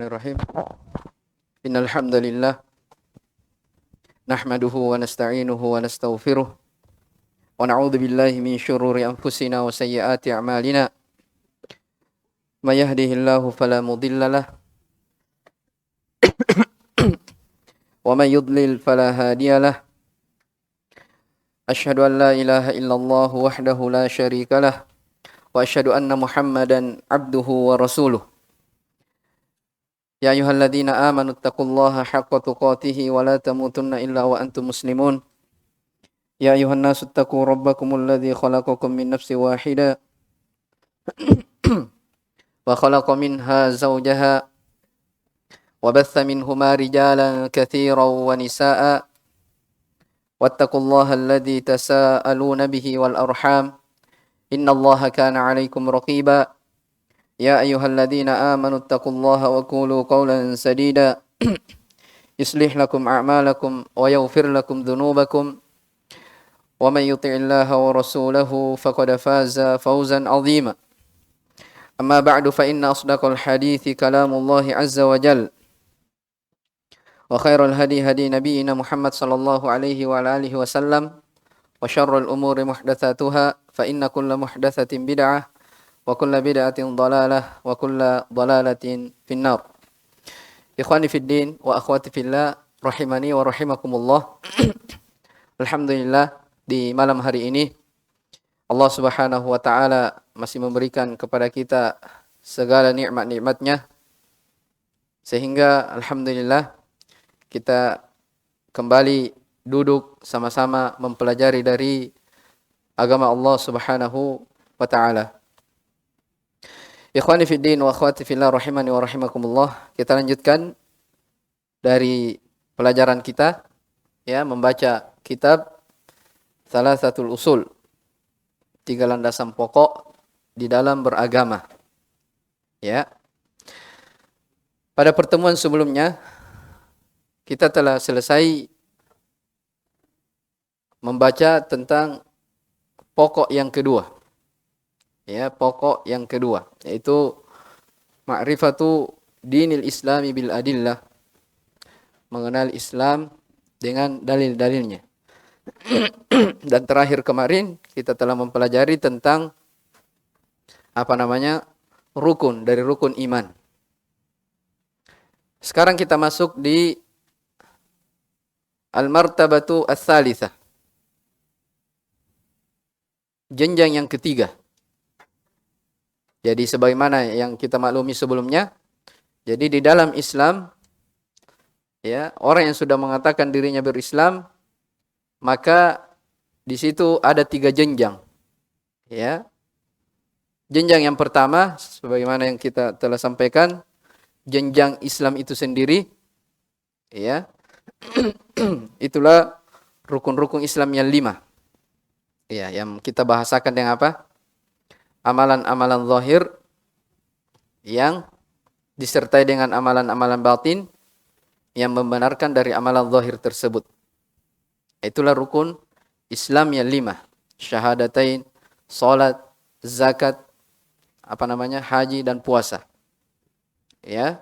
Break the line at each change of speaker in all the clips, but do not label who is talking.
Bismillahirrahmanirrahim. Innal hamdalillah nahmaduhu wa nasta'inuhu wa nastaghfiruh wa na'udzu billahi min shururi anfusina wa sayyiati a'malina. May yahdihillahu fala mudilla lahu wa may yudlil fala hadiya lahu. Asyhadu an la ilaha illallah wahdahu la syarika lahu wa asyhadu anna Muhammadan abduhu wa rasuluh. Ya ayyuhalladzina amanu taqullaha haqqa tuqatih wa la tamutunna illa wa antum muslimun. Ya ayuhan nasu taqu rabbakumul ladzi khalaqakum min nafsin wahidah wa khalaqa minha zawjaha wa batha minhuma rijalan katsiran wa nisaa'a wattaqullaha alladzi tasaaluna bihi wal arham innallaha kana 'alaikum raqiba. Ya ayyuhalladzina amanu taqullaha wa qulu qawlan sadida yuslih lakum a'malakum wa yaghfir lakum dhunubakum wa man yuti'illaha wa rasulahu faqad faza fawzan 'azima. Amma ba'du fa inna asdaqal hadithi kalamullahi azza wa jalla wa khairal hadi hadi nabiyyina Muhammad sallallahu alaihi wa alihi wasallam wa syarrul umuri muhdatsatuha fa inna kulla muhdatsatin bid'ah wa kulla bid'atin dhalalah wa kulla dhalalatin finnar. Ikhwani fid din wa akhwati fillah rahimani wa rahimakumullah. Alhamdulillah, di malam hari ini Allah Subhanahu wa taala masih memberikan kepada kita segala nikmat-nikmatnya, sehingga alhamdulillah kita kembali duduk sama-sama mempelajari dari agama Allah Subhanahu wa taala. Ikhwani fid din wa akhwati fillah rahimani wa rahimakumullah. Kita lanjutkan dari pelajaran kita, ya, membaca kitab Thalathatul Usul, 3 landasan pokok di dalam beragama. Ya. Pada pertemuan sebelumnya kita telah selesai membaca tentang pokok yang kedua. Ya, pokok yang kedua, yaitu ma'rifatu dinil islami bil adillah, mengenal Islam dengan dalil-dalilnya. Dan terakhir kemarin kita telah mempelajari tentang rukun dari rukun iman. Sekarang kita masuk di al-martabatu ats-tsalitsah, jenjang yang ketiga. Jadi sebagaimana yang kita maklumi sebelumnya, jadi di dalam Islam, ya, orang yang sudah mengatakan dirinya berislam, maka di situ ada 3 jenjang. Ya. Jenjang yang pertama, sebagaimana yang kita telah sampaikan, jenjang Islam itu sendiri, ya. Itulah rukun-rukun Islam yang 5. Ya, yang kita bahasakan dengan apa? Amalan-amalan zahir yang disertai dengan amalan-amalan batin yang membenarkan dari amalan zahir tersebut. Itulah rukun Islam yang 5. Syahadatain, salat, zakat, haji dan puasa. Ya.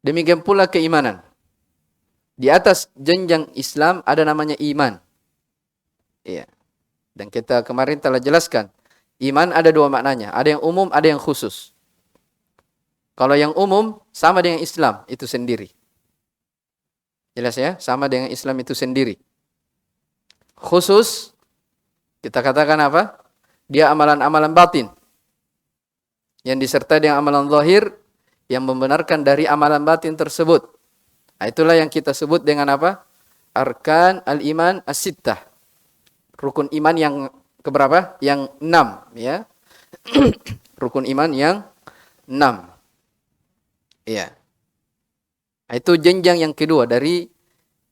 Demikian pula keimanan. Di atas jenjang Islam ada namanya iman. Ya. Dan kita kemarin telah jelaskan, iman ada 2 maknanya, ada yang umum, ada yang khusus. Kalau yang umum sama dengan Islam itu sendiri. Jelas ya, sama dengan Islam itu sendiri. Khusus kita katakan apa? Dia amalan-amalan batin yang disertai dengan amalan zahir yang membenarkan dari amalan batin tersebut. Nah, itulah yang kita sebut dengan apa? Arkan al-iman as-sittah. Rukun iman yang keberapa? Yang 6, ya. Rukun iman yang 6. Ya. Itu jenjang yang kedua dari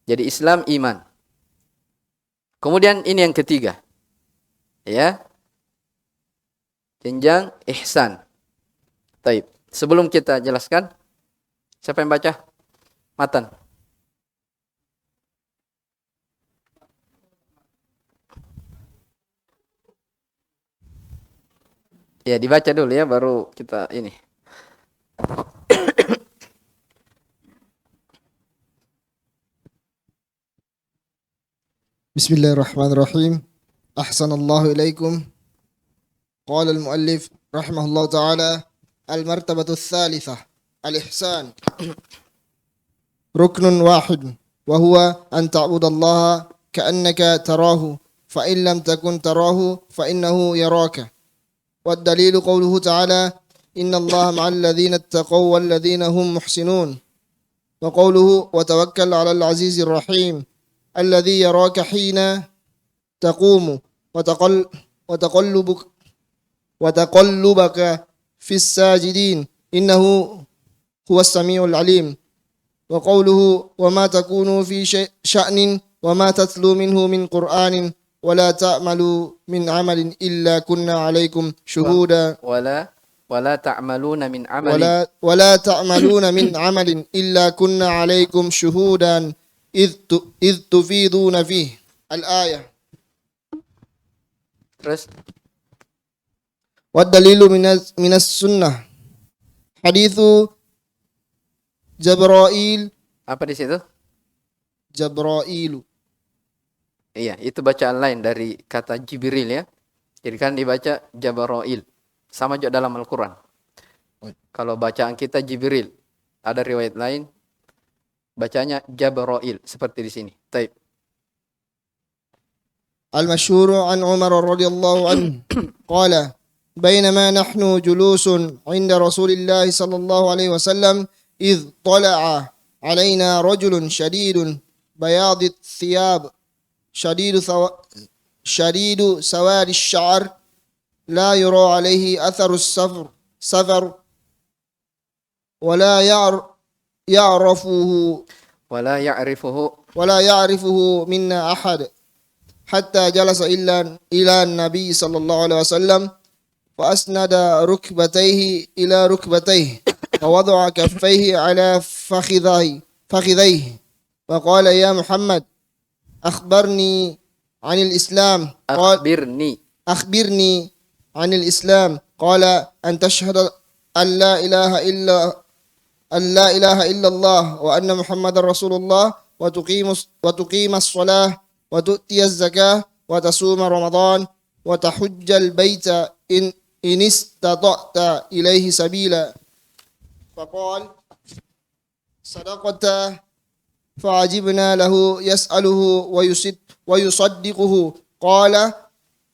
jadi Islam iman. Kemudian ini yang ketiga. Ya. Jenjang ihsan. Baik. Sebelum kita jelaskan, siapa yang baca? Matan. Ya, dibaca dulu ya, baru kita ini.
Bismillahirrahmanirrahim. Ahsanallahu ilaikum. Qala al-muallif rahimahullah ta'ala al-martabatu tsalitsah al-ihsan ruknun wahid wa huwa an ta'budallaha ka'annaka tarahu fa in lam takun tarahu fa innahu yaraka. Wad dalilu qawluhu ta'ala innallaha ma'al ladzina ittaqaw wal ladzina hum muhsinun. Wa qawluhu wa tawakkal 'alal 'azizir rahim alladzi yaraka hina taqumu وتقلبك وتقلبك في الساجدين إنه هو السميع العليم. وقوله وما تكونوا في شأن وما تتلو منه من قرآن ولا تعملوا من عمل إلا كنا عليكم شهودا
ولا تعملون من عمل
ولا تعملون من عمل إلا كنا عليكم شهودا إذ تفيضون فيه الآية.
terus
والدليل من السنة حديث جبرائيل
apa di situ?
جبرائيل.
Iya, itu bacaan lain dari kata Jibril ya. Jadi kan dibaca Jabrail. Sama juga dalam Al-Quran. Kalau bacaan kita Jibril, ada riwayat lain bacanya Jabrail seperti di sini. Taib.
المشهور عن عمر رضي الله عنه قال بينما نحن جلوس عند رسول الله صلى الله عليه وسلم إذ طلع علينا رجل شديد بياض الثياب شديد سواد الشعر لا يرى عليه أثر السفر ولا يعرفه ولا يعرفه منا أحد حتى جلس إلى النبي صلى الله عليه وسلم فأسند ركبتيه إلى ركبتيه ووضع كفيه على فخذيه وقال يا محمد أخبرني عن الإسلام. قال أخبرني عن الإسلام. قال أن تشهد أن لا إله إلا الله وأن محمد رسول الله وتقيم الصلاة وتؤتي الزكاة وتصوم رمضان وتحج البيت إن استطعت إليه سبيلا. فقال صدقت. فعجبنا له يسأله ويصدقه. قال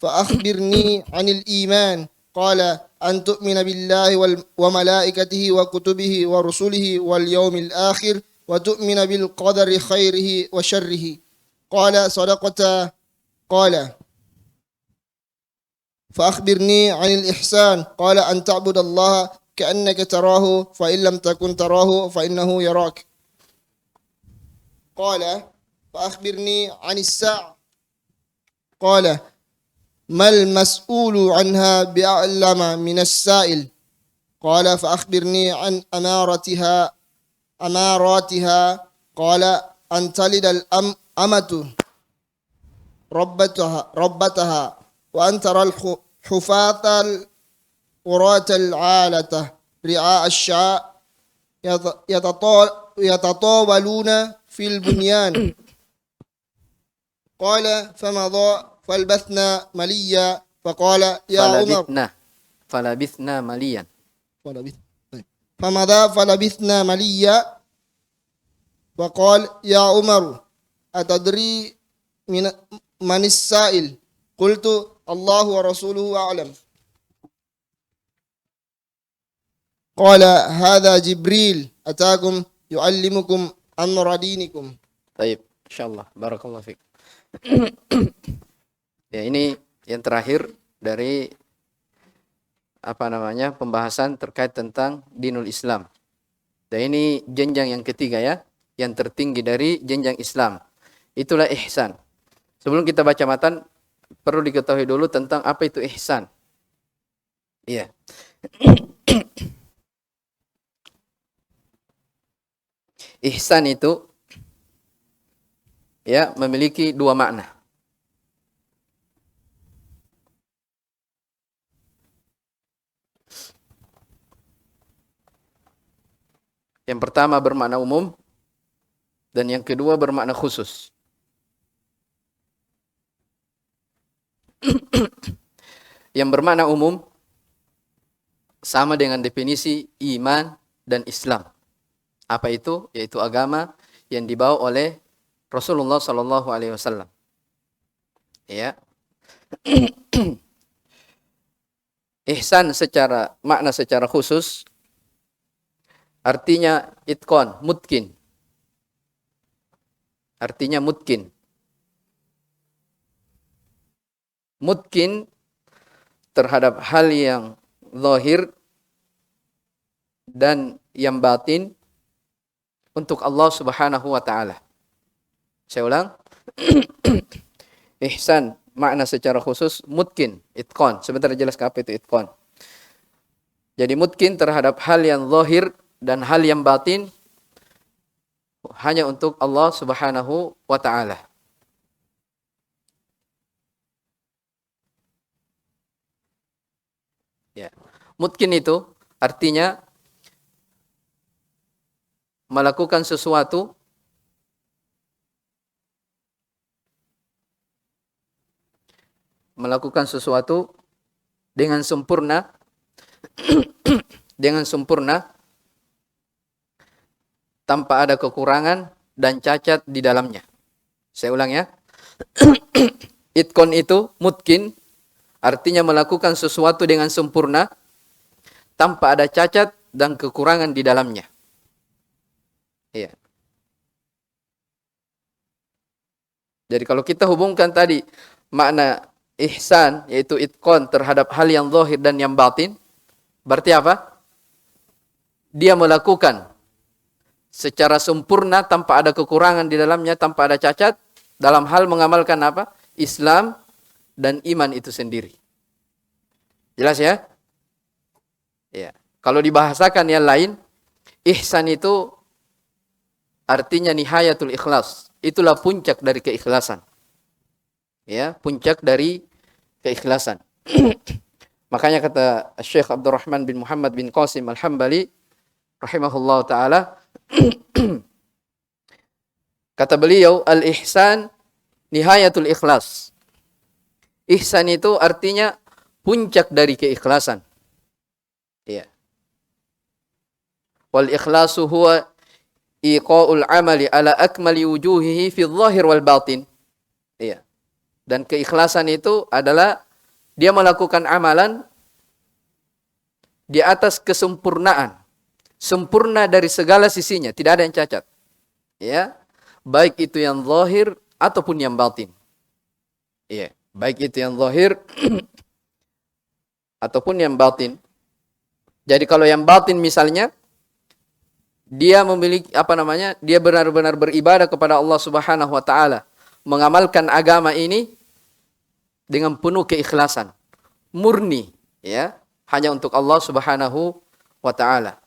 فأخبرني عن الإيمان. قال أن تؤمن بالله وملائكته وكتبه ورسله واليوم الآخر وتؤمن بالقدر خيره وشره. قال صدقت. قال فأخبرني عن الإحسان. قال أن تعبد الله كأنك تراه فإن لم تكن تراه فإنه يراك. قال فأخبرني عن الساعة. قال ما المسؤول عنها بأعلم من السائل. قال فأخبرني عن أماراتها. قال أن تلد الأمة ربتها وأن ترى الحفاة العراة العالة رعاء الشاء يتطاولون في البنيان. قال فمضى فلبثنا مليا. فقال يا عمر
فلبثنا مليا.
فمضى فلبثنا مليا. وقال يا عمر أتدري من السائل؟ قلت الله ورسوله أعلم. قال هذا جبريل أتاكم يعلمكم أمر دينكم.
Baik, insyaallah. Barakallahu fiik. Ya, ini yang terakhir dari pembahasan terkait tentang dinul Islam. Dan ini jenjang yang ketiga ya, yang tertinggi dari jenjang Islam. Itulah ihsan. Sebelum kita baca matan, perlu diketahui dulu tentang apa itu ihsan. Iya. Ihsan itu ya memiliki dua makna. Yang pertama bermakna umum dan yang kedua bermakna khusus. yang bermakna umum sama dengan definisi iman dan Islam. Apa itu? Yaitu agama yang dibawa oleh Rasulullah sallallahu alaihi wasallam. Ya. Ihsan secara makna secara khusus artinya itqan, mutkin. Artinya mutkin. Mutkin terhadap hal yang zahir dan yang batin untuk Allah Subhanahu wa taala. Saya ulang. Ihsan makna secara khusus mutkin, itqan. Sebentar jelaskan apa itu itqan. Jadi mutkin terhadap hal yang zahir dan hal yang batin hanya untuk Allah Subhanahu wa taala. Ya. Mutkin itu artinya melakukan sesuatu dengan sempurna tanpa ada kekurangan dan cacat di dalamnya. Saya ulang ya. Itqan itu mutkin artinya melakukan sesuatu dengan sempurna tanpa ada cacat dan kekurangan di dalamnya. Iya. Jadi kalau kita hubungkan tadi makna ihsan yaitu itqan terhadap hal yang zahir dan yang batin, berarti apa? Dia melakukan secara sempurna tanpa ada kekurangan di dalamnya, tanpa ada cacat dalam hal mengamalkan apa? Islam dan iman itu sendiri. Jelas ya? Ya. Kalau dibahasakan yang lain, ihsan itu artinya nihayatul ikhlas. Itulah puncak dari keikhlasan. Ya, puncak dari keikhlasan. Makanya kata Syekh Abdurrahman bin Muhammad bin Qasim Al-Hambali rahimahullah taala, kata beliau, al-ihsan nihayatul ikhlas. Ihsan itu artinya puncak dari keikhlasan. Ya. Wal ikhlasu huwa iqa'ul amali ala akmali wujuhihi fi dhahir wal batin. Iya. Dan keikhlasan itu adalah dia melakukan amalan di atas kesempurnaan. Sempurna dari segala sisinya, tidak ada yang cacat. Ya. Baik itu yang zahir ataupun yang batin. Iya, baik itu yang zahir ataupun yang batin. Jadi kalau yang batin misalnya dia memiliki dia benar-benar beribadah kepada Allah Subhanahu wa taala, mengamalkan agama ini dengan penuh keikhlasan, murni, ya, hanya untuk Allah Subhanahu wa taala.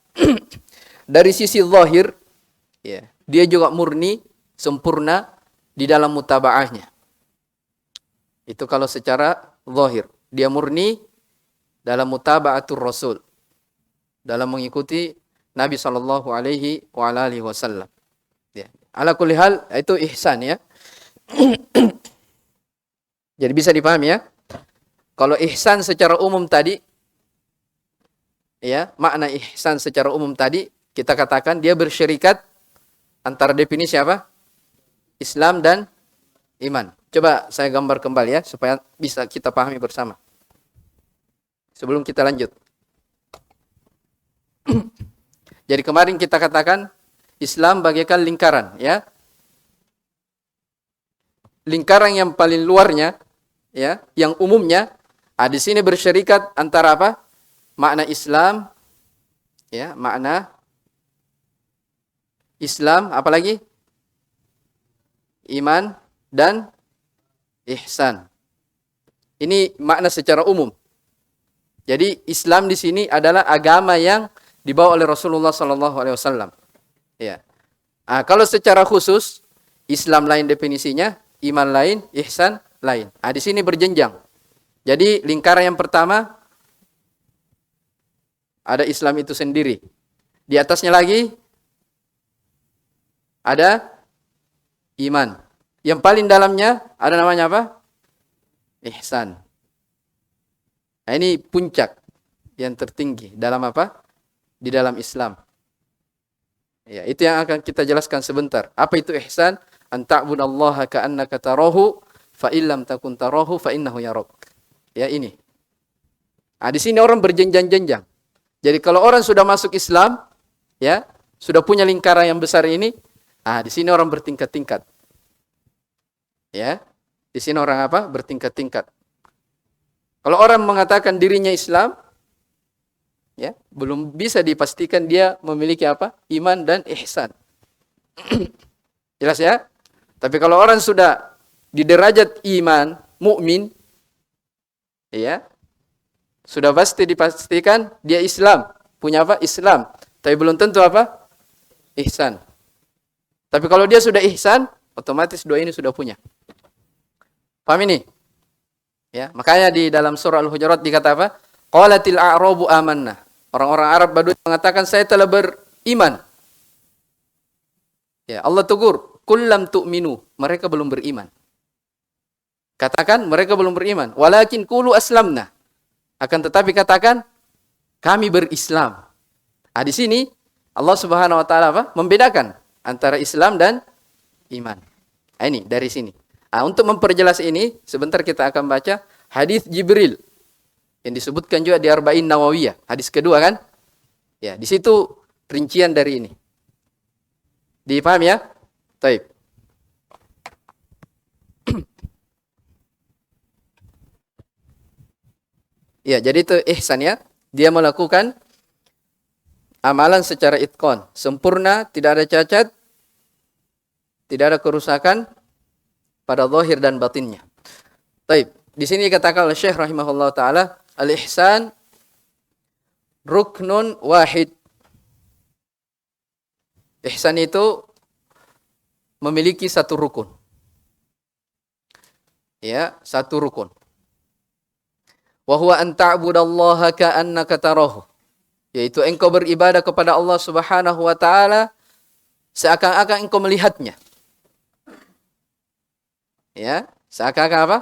Dari sisi zahir, ya, dia juga murni, sempurna di dalam mutabaahnya. Itu kalau secara zahir, dia murni dalam mutaba'atur Rasul, dalam mengikuti Nabi sallallahu alaihi wasallam. Ya. Ala kulli hal itu ihsan ya. Jadi bisa dipahami ya. Kalau ihsan secara umum tadi, ya, makna ihsan secara umum tadi kita katakan dia bersyirikat antara definisi apa? Islam dan iman. Coba saya gambar kembali ya supaya bisa kita pahami bersama. Sebelum kita lanjut. Jadi kemarin kita katakan Islam bagaikan lingkaran, ya. Lingkaran yang paling luarnya, ya, yang umumnya, di sini bersyirikat antara apa? Makna Islam, ya, makna Islam, apalagi? Iman dan ihsan. Ini makna secara umum. Jadi Islam di sini adalah agama yang dibawa oleh Rasulullah sallallahu alaihi wasallam. Ya. Kalau secara khusus Islam lain definisinya, iman lain, ihsan lain. Di sini berjenjang. Jadi lingkaran yang pertama ada Islam itu sendiri. Di atasnya lagi ada iman. Yang paling dalamnya ada namanya apa? Ihsan. Nah, ini puncak yang tertinggi dalam apa? Di dalam Islam. Ya, itu yang akan kita jelaskan sebentar. Apa itu ihsan? An ta'budallaha ka'annaka tarahu fa illam takun tarahu fa innahu yarak. Ya, ini. Nah, di sini orang berjenjang-jenjang. Jadi kalau orang sudah masuk Islam, ya, sudah punya lingkaran yang besar ini, di sini orang bertingkat-tingkat. Ya. Di sini orang apa? Bertingkat-tingkat. Kalau orang mengatakan dirinya Islam, ya, belum bisa dipastikan dia memiliki apa? Iman dan ihsan. Jelas ya? Tapi kalau orang sudah di derajat iman, mukmin, ya, sudah pasti dipastikan dia Islam, punya apa? Islam. Tapi belum tentu apa? Ihsan. Tapi kalau dia sudah ihsan, otomatis dua ini sudah punya. Paham ini? Ya, makanya di dalam surah Al-Hujurat dikata apa? Qalatil a'rabu amanna. Orang-orang Arab Badui mengatakan saya telah beriman. Ya, Allah tegur, kullam tu'minu, mereka belum beriman. Katakan mereka belum beriman. Walakin qulu aslamna. Akan tetapi katakan kami berislam. Di sini Allah Subhanahu wa taala apa? Membedakan antara Islam dan iman. Ini dari sini. Untuk memperjelas ini, sebentar kita akan baca hadis Jibril yang disebutkan juga di Arba'in Nawawiyah, hadis kedua kan? Ya, di situ rincian dari ini. Dipaham ya? Baik. Ya, jadi itu ihsan ya. Dia melakukan amalan secara itqan, sempurna, tidak ada cacat, tidak ada kerusakan pada zahir dan batinnya. Baik, di sini dikatakan oleh Syekh rahimahullah taala, al-ihsan ruknun wahid. Ihsan itu memiliki satu rukun. Ya, satu rukun. Wa huwa an ta'budallaha ka'annaka tarahu. Yaitu engkau beribadah kepada Allah Subhanahu wa taala seakan-akan engkau melihatnya. Ya, seakan-akan apa?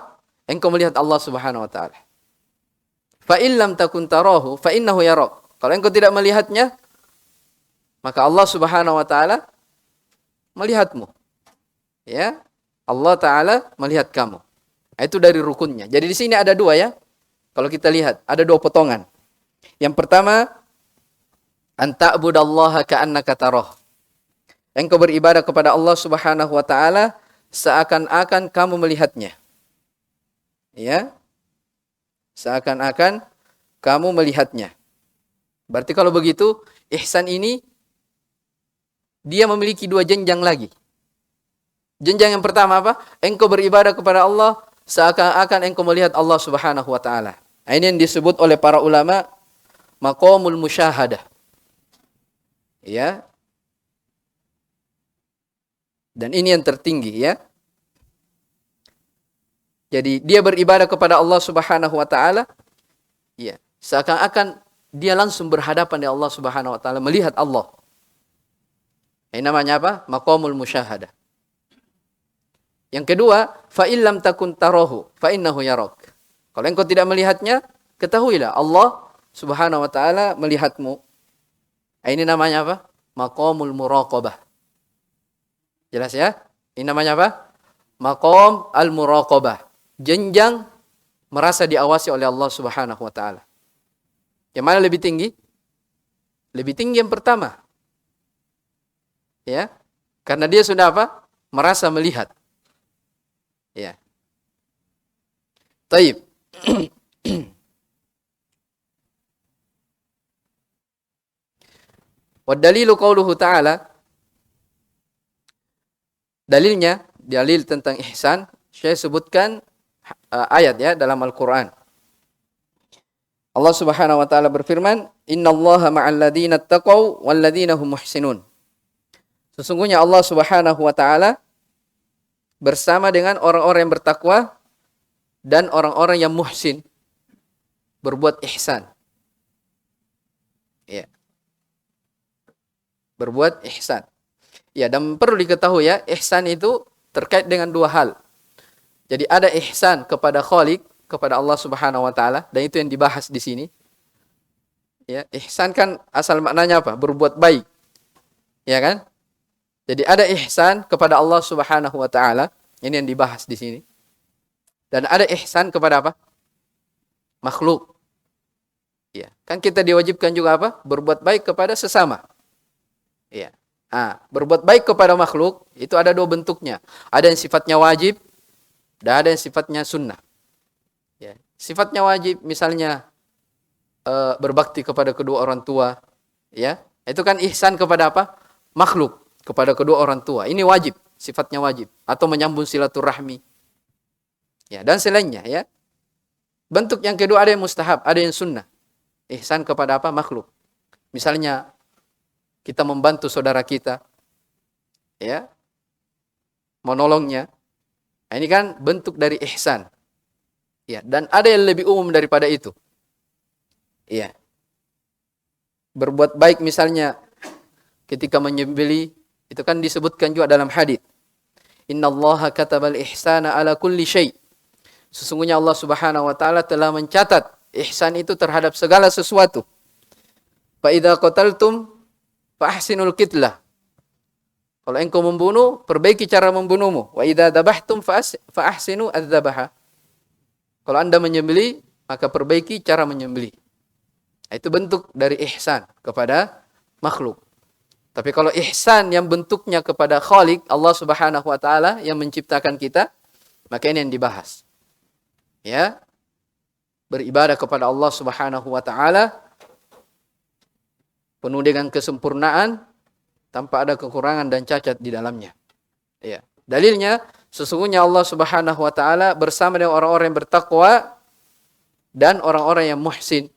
Engkau melihat Allah Subhanahu wa taala. Fa illam takun tarahu fa innahu yarak. Kalau engkau tidak melihatnya, maka Allah Subhanahu wa taala melihatmu. Ya, Allah taala melihat kamu. Itu dari rukunnya. Jadi di sini ada dua ya. Kalau kita lihat, ada dua potongan. Yang pertama, an ta'budallaha ka'annaka tarah. Engkau beribadah kepada Allah Subhanahu wa taala seakan-akan kamu melihatnya. Ya. Seakan-akan kamu melihatnya. Berarti kalau begitu, ihsan ini dia memiliki dua jenjang lagi. Jenjang yang pertama apa? Engkau beribadah kepada Allah seakan-akan engkau melihat Allah Subhanahu wa taala. Ini yang disebut oleh para ulama maqamul musyahadah. Ya. Dan ini yang tertinggi ya. Jadi dia beribadah kepada Allah Subhanahu wa taala ya, seakan-akan dia langsung berhadapan dengan Allah Subhanahu wa taala, melihat Allah. Ini namanya apa? Maqamul musyahadah. Yang kedua, fa illam takun tarahu fa innahu yarak. Kalau engkau tidak melihatnya, ketahuilah Allah Subhanahu wa taala melihatmu. Ini namanya apa? Maqamul muraqabah. Jelas ya? Ini namanya apa? Maqam al-muraqabah. Jenjang merasa diawasi oleh Allah Subhanahu wa taala. Yang mana lebih tinggi? Lebih tinggi yang pertama. Ya. Karena dia sudah apa? Merasa melihat. Ya. Taib. Wa dalilu qauluhu ta'ala. Dalilnya, dalil tentang ihsan, saya sebutkan ayat ya dalam Al-Qur'an. Allah Subhanahu wa taala berfirman, "Innallaha ma'al ladzina taqaw wal ladzina hum muhsinun." Sesungguhnya Allah Subhanahu wa taala bersama dengan orang-orang yang bertakwa dan orang-orang yang muhsin, berbuat ihsan. Ya. Berbuat ihsan. Ya, dan perlu diketahui ya, ihsan itu terkait dengan dua hal. Jadi ada ihsan kepada Khaliq, kepada Allah Subhanahu wa taala, dan itu yang dibahas di sini. Ya, ihsan kan asal maknanya apa? Berbuat baik. Ya kan? Jadi ada ihsan kepada Allah Subhanahu wa taala, ini yang dibahas di sini. Dan ada ihsan kepada apa? Makhluk. Ya, kan kita diwajibkan juga apa? Berbuat baik kepada sesama. Ya. Berbuat baik kepada makhluk itu ada dua bentuknya. Ada yang sifatnya wajib dan ada yang sifatnya sunnah. Ya. Sifatnya wajib misalnya berbakti kepada kedua orang tua, ya. Itu kan ihsan kepada apa? Makhluk, kepada kedua orang tua. Ini wajib, sifatnya wajib, atau menyambung silaturahmi. Ya, dan selainnya, ya. Bentuk yang kedua ada yang mustahab, ada yang sunnah. Ihsan kepada apa? Makhluk. Misalnya kita membantu saudara kita, ya, menolongnya. Ini kan bentuk dari ihsan. Ya, dan ada yang lebih umum daripada itu. Ya. Berbuat baik misalnya ketika menyembelih, itu kan disebutkan juga dalam hadis. Innallaha katabal ihsana ala kulli syai'. Sesungguhnya Allah Subhanahu wa taala telah mencatat ihsan itu terhadap segala sesuatu. Fa idza qataltum fa ahsinul qitlah. Kalau engkau membunuh, perbaiki cara membunuhmu. Wa idza dabahtum fa ahsinu adz-dzabaha. Kalau Anda menyembelih, maka perbaiki cara menyembelih. Itu bentuk dari ihsan kepada makhluk. Tapi kalau ihsan yang bentuknya kepada Khalik, Allah Subhanahu wa taala yang menciptakan kita, maka ini yang dibahas. Ya. Beribadah kepada Allah Subhanahu wa taala penuh dengan kesempurnaan tanpa ada kekurangan dan cacat di dalamnya. Ya. Dalilnya sesungguhnya Allah Subhanahu wa taala bersama dengan orang-orang yang bertakwa dan orang-orang yang muhsin.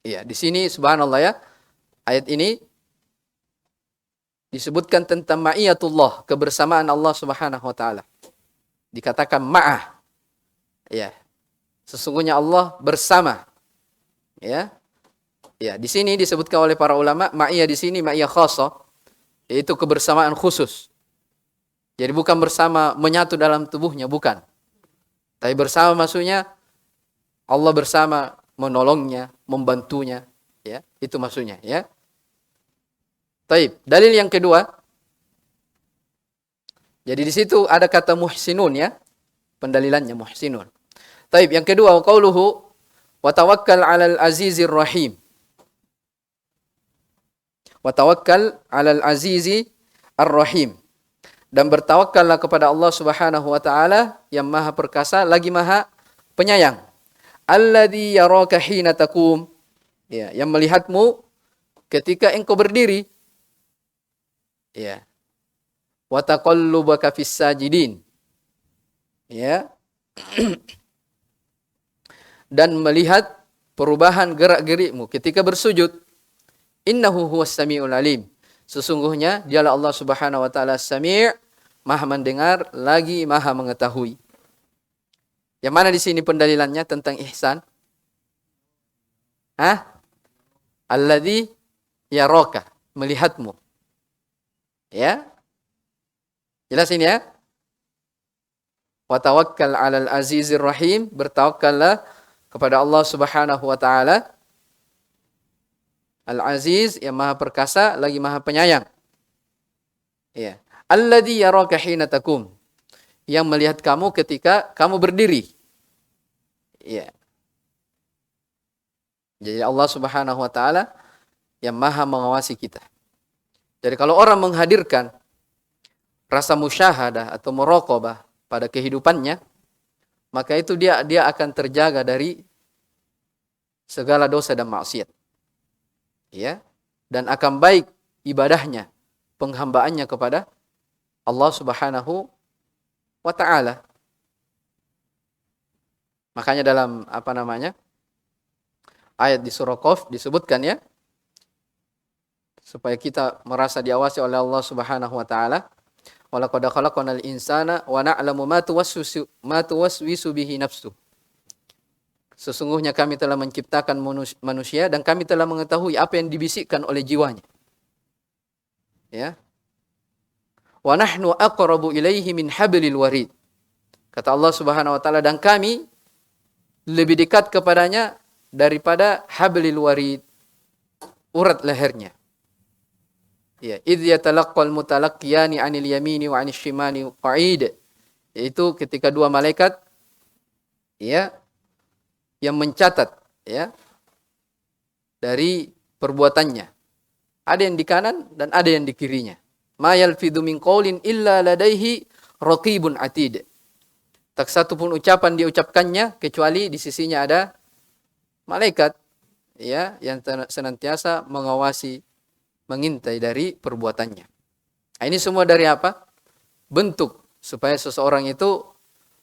Ya, di sini subhanallah ya. Ayat ini disebutkan tentang ma'iyatullah, kebersamaan Allah Subhanahu wa taala. Dikatakan ma'ah. Ya. Sesungguhnya Allah bersama. Ya. Ya, di sini disebutkan oleh para ulama, ma'iyah di sini ma'iyah khassah, yaitu kebersamaan khusus. Jadi bukan bersama menyatu dalam tubuhnya, bukan. Tapi bersama maksudnya Allah bersama menolongnya, membantunya, ya. Itu maksudnya, ya. Taib. Dalil yang kedua. Jadi di situ ada kata muhsinun, ya. Pendalilannya muhsinun. Taib. Yang kedua, qauluhu wa tawakkal 'alal azizir rahim. Wa tawakkal 'alal azizi ar-rahim. Dan bertawakkallah kepada Allah Subhanahu wa taala yang Maha perkasa lagi Maha penyayang. Alladzi yaraka hina taqum. Ya, yang melihatmu ketika engkau berdiri. Ya. Wa taqallubaka fis sajidin. Ya. Dan melihat perubahan gerak-gerikmu ketika bersujud. Innahu huwas samiul alim. Sesungguhnya dialah Allah Subhanahu wa taala Sami', Maha mendengar lagi Maha mengetahui. Yang mana di sini pendalilannya tentang ihsan? Alladzi yaraka, melihatmu. Ya? Jelas ini ya? Wa tawakkal 'alal azizir rahim, bertawakkallah kepada Allah Subhanahu wa taala Al-Aziz yang Maha perkasa lagi Maha penyayang. Ya. Alladzi yaraka hina taqum. Yang melihat kamu ketika kamu berdiri. Ya. Jadi Allah Subhanahu wa taala yang Maha mengawasi kita. Jadi kalau orang menghadirkan rasa musyahadah atau muraqabah pada kehidupannya, maka itu dia akan terjaga dari segala dosa dan maksiat. Ya, dan akan baik ibadahnya, penghambaannya kepada Allah Subhanahu wa taala. Makanya dalam ayat di surah Qaf disebutkan, ya, supaya kita merasa diawasi oleh Allah Subhanahu wa taala. Wa laqad khalaqnal insana wa na'lamu ma tuwaswisu bihi nafsuh. Sesungguhnya kami telah menciptakan manusia dan kami telah mengetahui apa yang dibisikkan oleh jiwanya. Ya. Wa nahnu aqrabu ilaihi min hablil warid. Kata Allah Subhanahu wa taala, dan kami lebih dekat kepadanya daripada hablil warid, urat lehernya. Ya, idh yatalaqqal mutalaqqiyani 'anil yamini wa 'anil shimali qa'id. Yaitu ketika dua malaikat ya yang mencatat ya dari perbuatannya. Ada yang di kanan dan ada yang di kirinya. Ma yalfidhu min qaulin illa ladaihi raqibun atid. Tak satu pun ucapan diucapkannya kecuali di sisinya ada malaikat ya yang senantiasa mengawasi, mengintai dari perbuatannya. Nah, ini semua dari apa? Bentuk supaya seseorang itu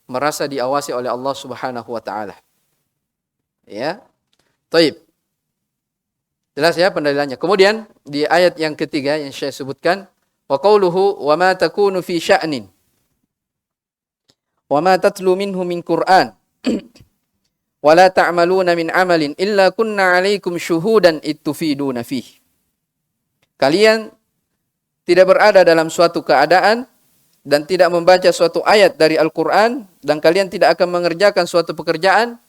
merasa diawasi oleh Allah Subhanahu wa taala. Ya. Taib. Jelas ya pendalilannya. Kemudian di ayat yang ketiga yang saya sebutkan, wa qauluhu wa ma takunu fi sya'nin wa ma tatlu minhu min Qur'an wa la ta'maluna min amalin illa kunna 'alaikum syuhudan ittufiduna fihi. Kalian tidak berada dalam suatu keadaan dan tidak membaca suatu ayat dari Al-Qur'an dan kalian tidak akan mengerjakan suatu pekerjaan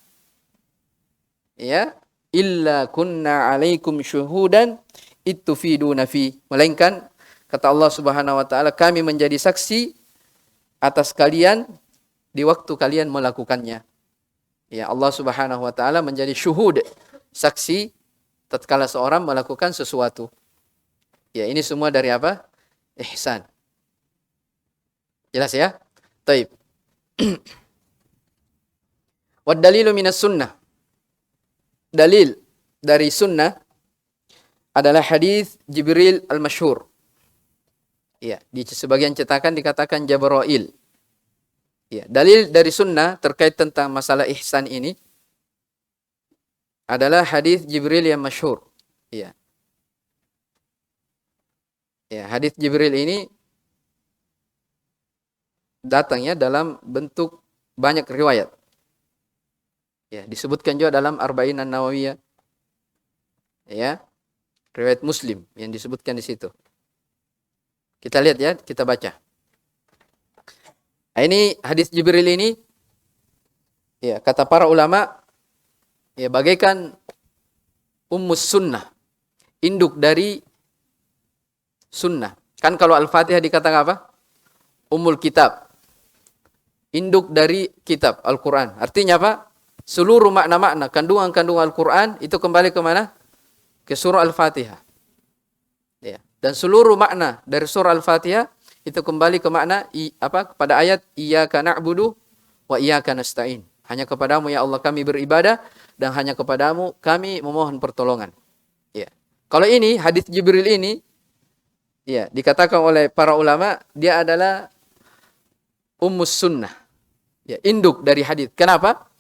ya illa kunna 'alaikum syuhudan ittufiduna fi, melainkan kata Allah Subhanahu wa taala kami menjadi saksi atas kalian di waktu kalian melakukannya. Ya, Allah Subhanahu wa taala menjadi syuhud, saksi tatkala seorang melakukan sesuatu. Ya, ini semua dari apa? Ihsan. Jelas ya? Taib. Wad dalilu minas sunnah. Dalil dari sunnah adalah hadis Jibril al-masyhur. Ya, di sebagian cetakan dikatakan Jabrail. Ya, dalil dari sunnah terkait tentang masalah ihsan ini adalah hadis Jibril yang masyhur. Ya. Ya, hadis Jibril ini datangnya dalam bentuk banyak riwayat. Ya, disebutkan juga dalam Arba'in an-Nawawiyah. Ya. Riwayat Muslim yang disebutkan di situ. Kita lihat ya, kita baca. Nah, ini hadis Jibril ini ya kata para ulama ya bagaikan ummus sunnah, induk dari sunnah. Kan kalau Al-Fatihah dikatakan apa? Ummul kitab. Induk dari kitab Al-Qur'an. Artinya apa? Seluruh makna-makna kandungan-kandungan Al-Qur'an itu kembali ke mana? Ke surah Al-Fatihah. Ya. Dan seluruh makna dari surah Al-Fatihah itu kembali ke makna kepada ayat iyyaka na'budu wa iyyaka nasta'in. Hanya kepadamu ya Allah kami beribadah dan hanya kepadamu kami memohon pertolongan. Ya. Kalau ini hadis Jibril ini ya dikatakan oleh para ulama dia adalah ummus sunnah. Ya, induk dari hadis. Kenapa?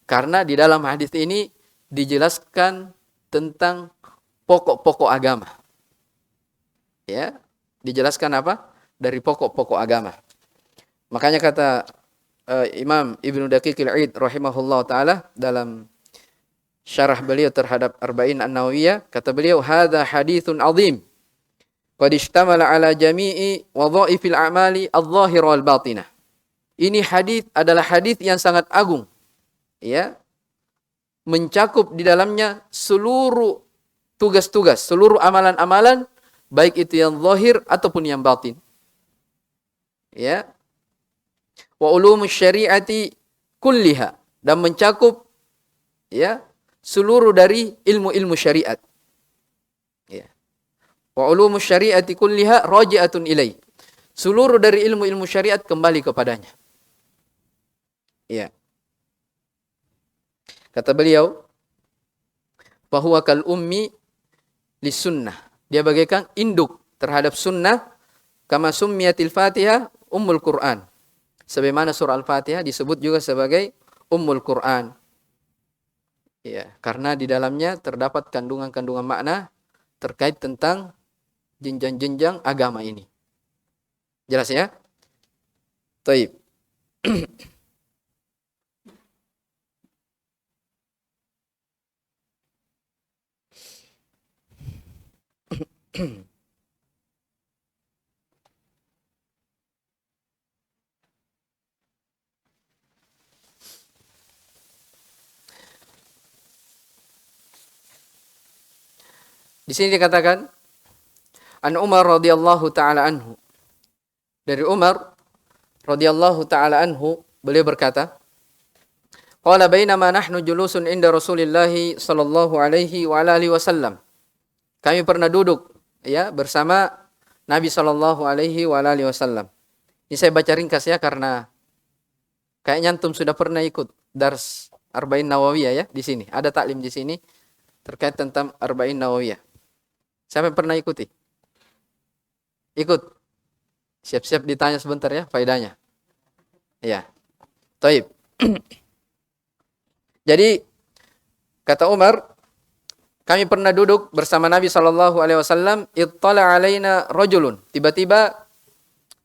Karena di dalam hadis ini dijelaskan tentang pokok-pokok agama. Ya, dijelaskan apa? Dari pokok-pokok agama. Makanya kata Imam Ibnu Daqiq al-Id rahimahullah taala dalam syarah beliau terhadap Arba'in an-Nawawiyah, kata beliau hadza haditsun azim qad ishtamala ala jami'i wadha'ifil a'mali adh-dhahira wal batinah. Ini hadis adalah hadis yang sangat agung. Ya. Mencakup di dalamnya seluruh tugas-tugas, seluruh amalan-amalan baik itu yang zahir ataupun yang batin. Ya. Wa ulumus syari'ati kulliha, dan mencakup ya seluruh dari ilmu-ilmu syariat. Ya. Wa ulumus syari'ati kulliha raji'atun ilai. Seluruh dari ilmu-ilmu syariat kembali kepadanya. Ya. Kata beliau, bahwa kal ummi li sunnah. Dia bagaikan induk terhadap sunnah, kama summiyatil Fatihah ummul Quran. Sebagaimana surah Al-Fatihah disebut juga sebagai ummul Quran. Ya, karena di dalamnya terdapat kandungan-kandungan makna terkait tentang jenjang-jenjang agama ini. Jelas ya? Taib. Di sini dikatakan an Umar radhiyallahu taala anhu. Dari Umar radhiyallahu taala anhu, beliau berkata, qala bainama nahnu julusun inda Rasulillah sallallahu alaihi wa alihi wasallam. Kami pernah duduk ya bersama Nabi sallallahu alaihi wa alihi wasallam. Ini saya baca ringkas ya karena kayaknya antum sudah pernah ikut dars Arba'in Nawawiyah ya di sini. Ada taklim di sini terkait tentang Arba'in Nawawiyah. Siapa yang pernah ikuti? Ikut. Siap-siap ditanya sebentar ya faedahnya. Ya. Taib. Jadi kata Umar, kami pernah duduk bersama Nabi sallallahu alaihi wasallam, ittala alaina rajulun. Tiba-tiba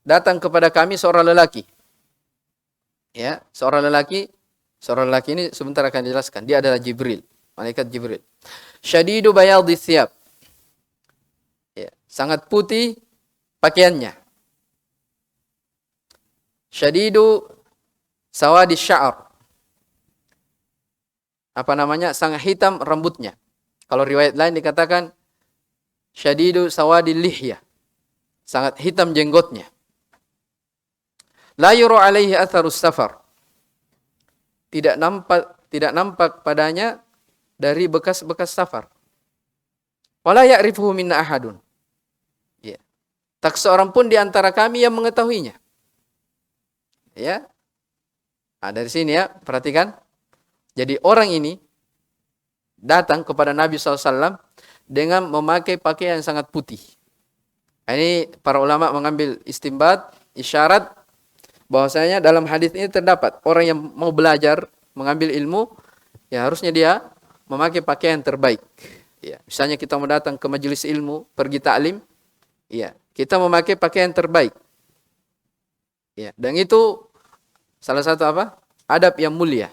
datang kepada kami seorang lelaki. Ya, seorang lelaki ini sebentar akan dijelaskan. Dia adalah Jibril, malaikat Jibril. Syadidu bayadhi thiyab. Ya, sangat putih pakaiannya. Syadidu sawadi sya'ar. Sangat hitam rambutnya. Kalau riwayat lain dikatakan syadidu sawadi lihyah. Sangat hitam jenggotnya. La yura alaihi atharus safar. Tidak nampak padanya dari bekas-bekas safar. Wala ya'rifuhu minna ahadun. Ya. Tak seorang pun di antara kami yang mengetahuinya. Ya. Nah, dari sini ya, perhatikan. Jadi orang ini datang kepada Nabi SAW dengan memakai pakaian yang sangat putih. Ini para ulama mengambil istimbat, isyarat, bahwasanya dalam hadis ini terdapat orang yang mau belajar, mengambil ilmu, ya harusnya dia memakai pakaian terbaik. Ya, misalnya kita mau datang ke majelis ilmu, pergi ta'lim, ya, kita memakai pakaian terbaik. Ya, dan itu salah satu apa? Adab yang mulia.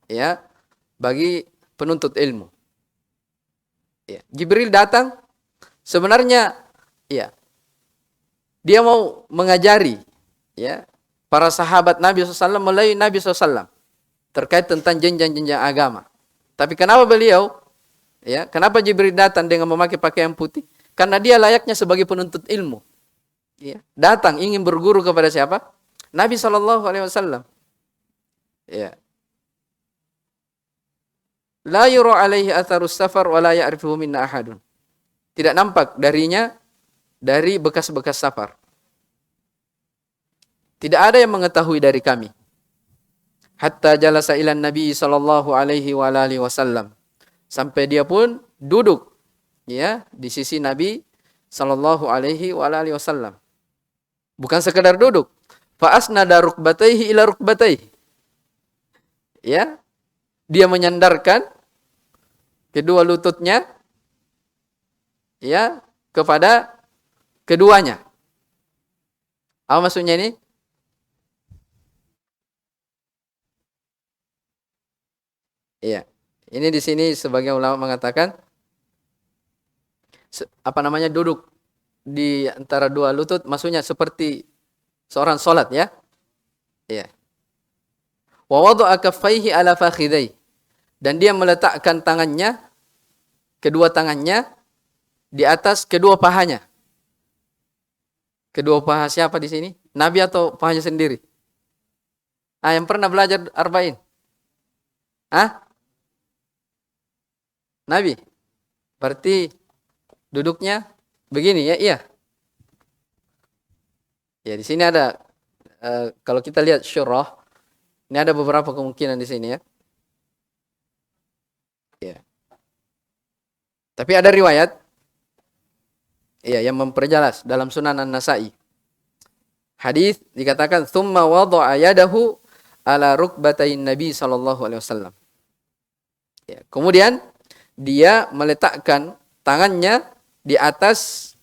Ya, bagi penuntut ilmu. Ya, Jibril datang sebenarnya ya dia mau mengajari ya para sahabat Nabi SAW melalui Nabi SAW terkait tentang jenjang-jenjang agama. Tapi kenapa kenapa Jibril datang dengan memakai pakaian putih? Karena dia layaknya sebagai penuntut ilmu. Ya, datang ingin berguru kepada siapa? Nabi SAW. Ya. La yura alaihi atharus safar wa la ya'rifuhu minna ahadun. Tidak nampak darinya dari bekas-bekas safar. Tidak ada yang mengetahui dari kami. Hatta jalasa ilan Nabi sallallahu alaihi wa alihi wasallam. Sampai dia pun duduk ya di sisi Nabi sallallahu alaihi wa alihi wasallam. Bukan sekedar duduk. Fa asnada rukbatayhi ila rukbatayhi. Ya. Dia menyandarkan kedua lututnya ya kepada keduanya. Apa maksudnya ini? Iya. Ini di sini sebagian ulama mengatakan duduk di antara dua lutut, maksudnya seperti seorang salat ya. Iya. Wa wada'a kaffaihi ala fakhidai. Dan dia meletakkan kedua tangannya di atas kedua pahanya. Kedua paha siapa di sini? Nabi atau pahanya sendiri? Yang pernah belajar Arba'in? Nabi. Berarti duduknya begini ya? Iya. Ya, di sini ada kalau kita lihat syurah, ini ada beberapa kemungkinan di sini ya. Ya. Tapi ada riwayat yang memperjelas dalam Sunan An-Nasa'i. Hadis dikatakan tsumma wada'a yadahu ala rukbatain Nabi sallallahu alaihi wasallam. Ya, kemudian dia meletakkan tangannya di atas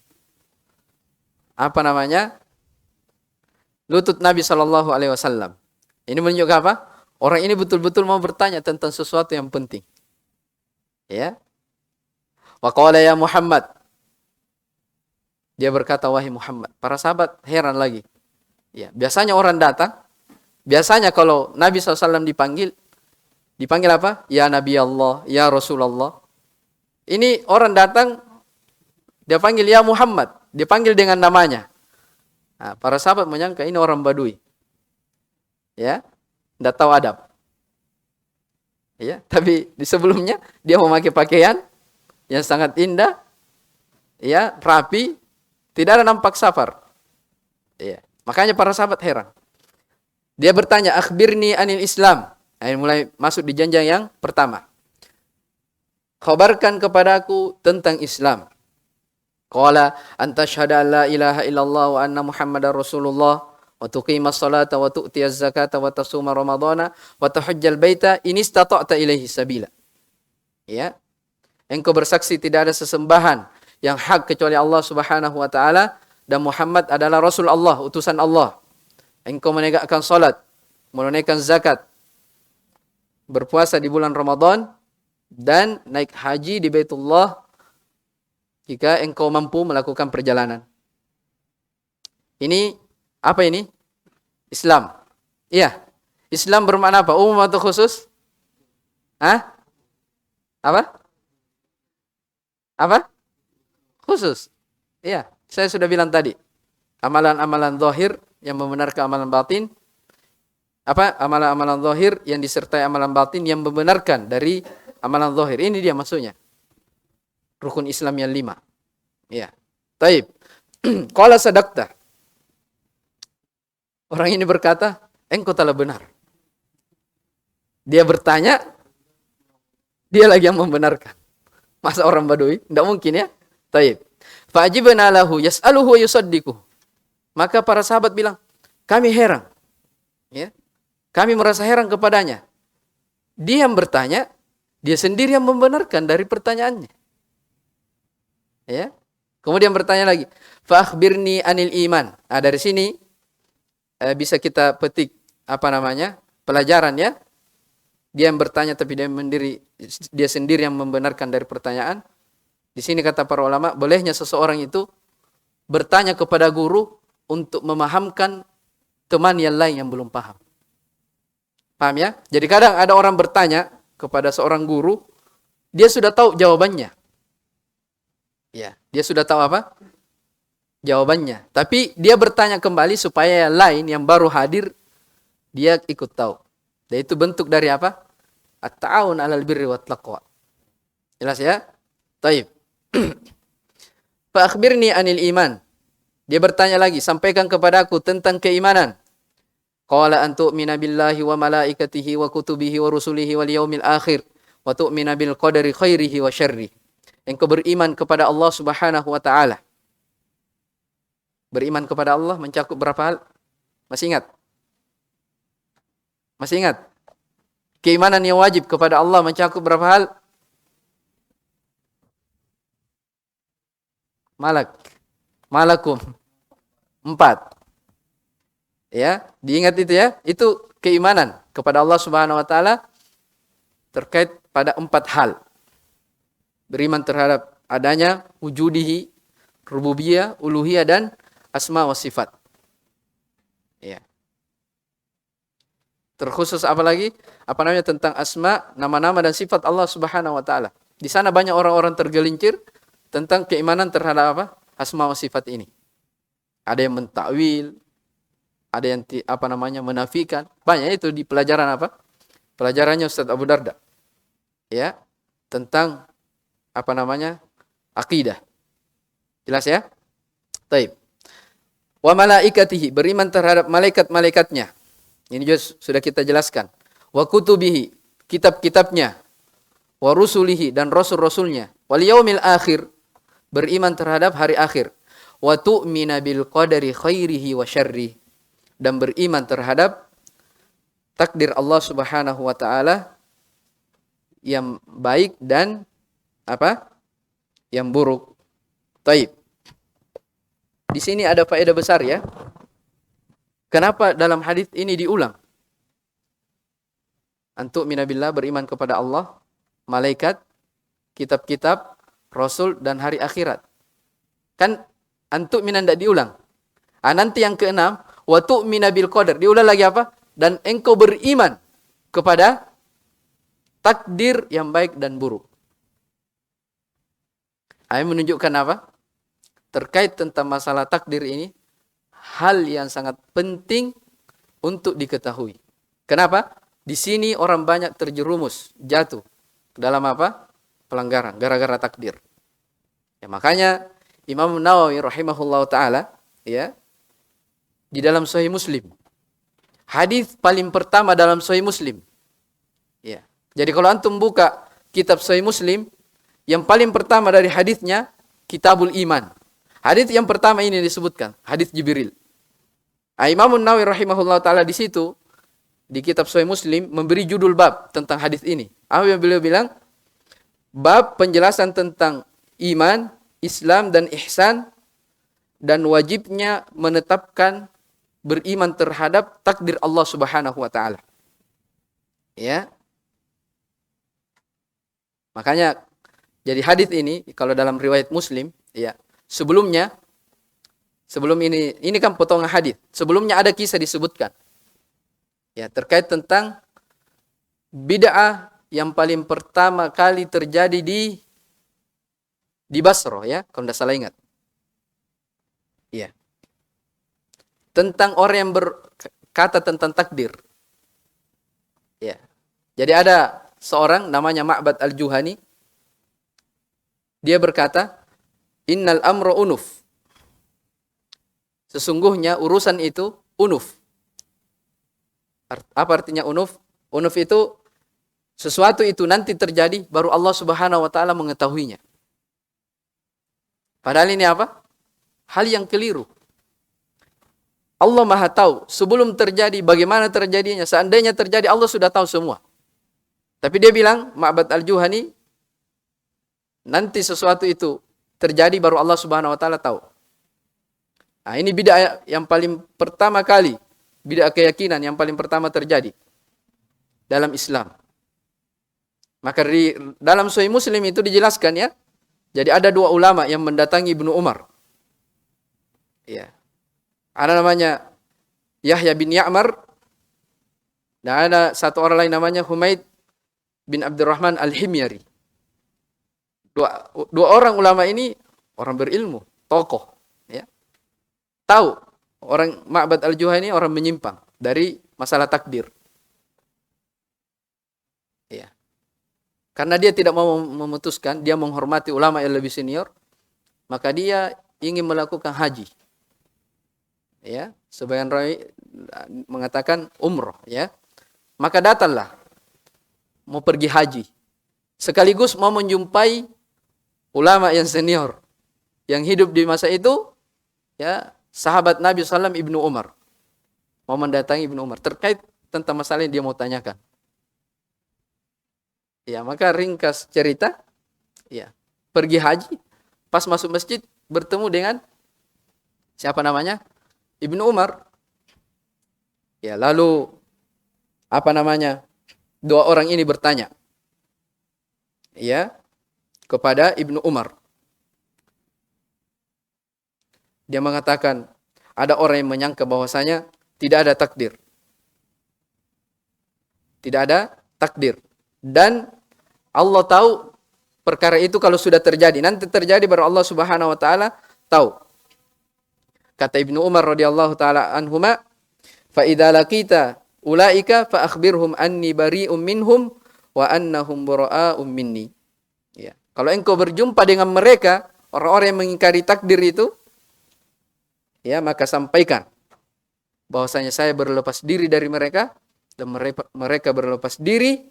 lutut Nabi sallallahu alaihi wasallam. Ini menunjukkan apa? Orang ini betul-betul mau bertanya tentang sesuatu yang penting. Ya. Wa qala ya Muhammad. Dia berkata, wahai Muhammad. Para sahabat heran lagi. Ya, biasanya orang datang, biasanya kalau Nabi SAW dipanggil apa? Ya Nabi Allah, ya Rasulullah. Ini orang datang Dia panggil ya Muhammad, dia panggil dengan namanya. Nah, para sahabat menyangka ini orang Badui. Ya, tidak tahu adab. Ya, tapi di sebelumnya dia memakai pakaian yang sangat indah, ya, rapi, tidak ada nampak safar. Ya, makanya para sahabat heran. Dia bertanya, "Akhbirni anil Islam." Nah, mulai masuk di jenjang yang pertama. Khabarkan kepadaku tentang Islam. Qala anta syahada la ilaha illallah wa anna Muhammadar Rasulullah wa tuqimas salata wa tu'tiyaz zakata wa tasuma ramadhana wa tahujjal baita in istata'ta ilaihi sabila. Ya. Engkau bersaksi tidak ada sesembahan yang hak kecuali Allah Subhanahu wa taala dan Muhammad adalah Rasul Allah, utusan Allah. Engkau menegakkan salat, menunaikan zakat, berpuasa di bulan Ramadan dan naik haji di Baitullah jika engkau mampu melakukan perjalanan. Ini apa ini? Islam. Iya. Islam bermakna apa? Umum atau khusus? Hah? Apa? Apa? Khusus. Iya, saya sudah bilang tadi. Amalan-amalan zahir yang membenarkan amalan batin. Apa? Amalan-amalan zahir yang disertai amalan batin yang membenarkan dari amalan zahir. Ini dia maksudnya. Rukun Islam yang 5. Iya. Taib. Qala sadaqta. Orang ini berkata, engkau telah benar. Dia bertanya, dia lagi yang membenarkan. Masa orang Badui? Tidak mungkin ya. Taib. Fa'ajibna lahu yas'aluhu wa yusaddiquh. Maka para sahabat bilang, kami heran. Ya. Kami merasa heran kepadanya. Dia yang bertanya, dia sendiri yang membenarkan dari pertanyaannya. Ya. Kemudian bertanya lagi, fa akhbirni anil iman. Nah, dari sini bisa kita petik pelajaran ya. Dia yang bertanya tapi dia sendiri yang membenarkan dari pertanyaan. Di sini kata para ulama, bolehnya seseorang itu bertanya kepada guru untuk memahamkan teman yang lain yang belum paham. Paham ya? Jadi kadang ada orang bertanya kepada seorang guru, dia sudah tahu jawabannya. Ya, dia sudah tahu apa? Jawabannya. Tapi dia bertanya kembali supaya yang lain yang baru hadir, dia ikut tahu. Dan itu bentuk dari apa? At-ta'awun 'alal birri wat taqwa. Jelas ya? Taib. Fa akhbirni anil iman. Dia bertanya lagi, sampaikan kepadaku tentang keimanan. Qala an tu'mina billahi wa malaikatihi wa kutubihi wa rusulihi wal yaumil akhir wa tu'mina bil qadari khairihi wa syarrihi. Engkau beriman kepada Allah Subhanahu wa taala. Beriman kepada Allah mencakup berapa hal? Masih ingat? Masih ingat? Keimanan yang wajib kepada Allah mencakup berapa hal? Malakum. 4. Ya, diingat itu ya. Itu keimanan kepada Allah Subhanahu wa taala terkait pada 4 hal. Beriman terhadap adanya wujudihi, rububiyah, uluhiyah dan asma wa sifat. Ya. Terkhusus apa lagi? Tentang asma, nama-nama dan sifat Allah Subhanahu wa taala. Di sana banyak orang-orang tergelincir tentang keimanan terhadap apa? Asma wa sifat ini. Ada yang mentakwil, ada yang menafikan. Banyak itu di pelajaran apa? Pelajarannya Ustaz Abu Darda. Ya, tentang akidah. Jelas ya? Taib. Wa malaikatihi, beriman terhadap malaikat-malaikatnya. Ini juga sudah kita jelaskan. Wa kutubihi, kitab-kitabnya. Wa rusulihi, dan rasul-rasulnya. Wal yaumil akhir, beriman terhadap hari akhir. Wa tu'mina bil qadari khairihi wa syarrihi, dan beriman terhadap takdir Allah Subhanahu wa taala yang baik dan yang buruk. Taib. Di sini ada faedah besar ya. Kenapa dalam hadis ini diulang? Antu minabillah, beriman kepada Allah, malaikat, kitab-kitab, rasul dan hari akhirat. Kan antu minan tidak diulang. Nanti yang keenam, wa tu'mina bil qadar. Diulang lagi apa? Dan engkau beriman kepada takdir yang baik dan buruk. Ini menunjukkan apa? terkait tentang masalah takdir ini hal yang sangat penting untuk diketahui. Kenapa? Di sini orang banyak terjerumus, jatuh ke dalam apa? Pelanggaran gara-gara takdir. Ya, makanya Imam Nawawi rahimahullah taala ya di dalam Sahih Muslim, hadis paling pertama dalam Sahih Muslim. Ya. Jadi kalau antum buka kitab Sahih Muslim, yang paling pertama dari hadisnya Kitabul Iman. Hadis yang pertama ini disebutkan, hadis Jibril. Imam Nawawi rahimahullah taala di situ di kitab Sahih Muslim memberi judul bab tentang hadis ini. Apa yang beliau bilang? Bab penjelasan tentang iman, Islam dan ihsan dan wajibnya menetapkan beriman terhadap takdir Allah Subhanahu wa taala. Ya. Makanya jadi hadis ini kalau dalam riwayat Muslim, ya, sebelum ini kan potongan hadis. Sebelumnya ada kisah disebutkan. Ya, terkait tentang bid'ah yang paling pertama kali terjadi di Basra, ya, kalau tidak salah ingat. Ya. Tentang orang yang berkata tentang takdir. Ya. Jadi ada seorang namanya Ma'bad al-Juhani. Dia berkata, "Innal amra unuf." Sesungguhnya urusan itu unuf. Apa artinya unuf? Unuf itu sesuatu itu nanti terjadi baru Allah Subhanahu wa taala mengetahuinya. Padahal ini apa? Hal yang keliru. Allah Maha tahu sebelum terjadi bagaimana terjadinya. Seandainya terjadi Allah sudah tahu semua. Tapi dia bilang, Ma'bad al-Juhani, nanti sesuatu itu terjadi baru Allah Subhanahu wa taala tahu. Nah, ini bid'ah yang paling pertama kali, bid'ah keyakinan yang paling pertama terjadi dalam Islam. Maka di dalam Sahih Muslim itu dijelaskan, ya. Jadi ada dua ulama yang mendatangi Ibnu Umar. Ya. Ada namanya Yahya bin Ya'mar dan ada satu orang lain namanya Humaid bin Abdurrahman al-Himyari. Dua orang ulama ini orang berilmu, tokoh, ya. Tahu orang Ma'bad al-Juhani orang menyimpang dari masalah takdir. Ya. Karena dia tidak mau memutuskan, dia menghormati ulama yang lebih senior, maka dia ingin melakukan haji. Ya, sebagian rawi mengatakan umroh, ya. Maka datanglah mau pergi haji. Sekaligus mau menjumpai ulama yang senior yang hidup di masa itu, ya, sahabat Nabi SAW Ibnu Umar. Mau mendatangi Ibnu Umar terkait tentang masalah yang dia mau tanyakan. Ya, maka ringkas cerita, ya, pergi haji, pas masuk masjid bertemu dengan siapa namanya? Ibnu Umar. Ya, lalu apa namanya? Dua orang ini bertanya, ya, kepada Ibnu Umar. Dia mengatakan, ada orang yang menyangka bahwasanya tidak ada takdir. Tidak ada takdir. Dan Allah tahu perkara itu kalau sudah terjadi. Nanti terjadi baru Allah Subhanahu wa taala tahu. Kata Ibnu Umar radhiyallahu taala anhuma, "Fa idza laqita ulaika fa akhbirhum anni bari'um minhum wa annahum bura'a'um minni." Ya. Kalau engkau berjumpa dengan mereka, orang-orang yang mengingkari takdir itu, ya, maka sampaikan bahwasanya saya berlepas diri dari mereka dan mereka berlepas diri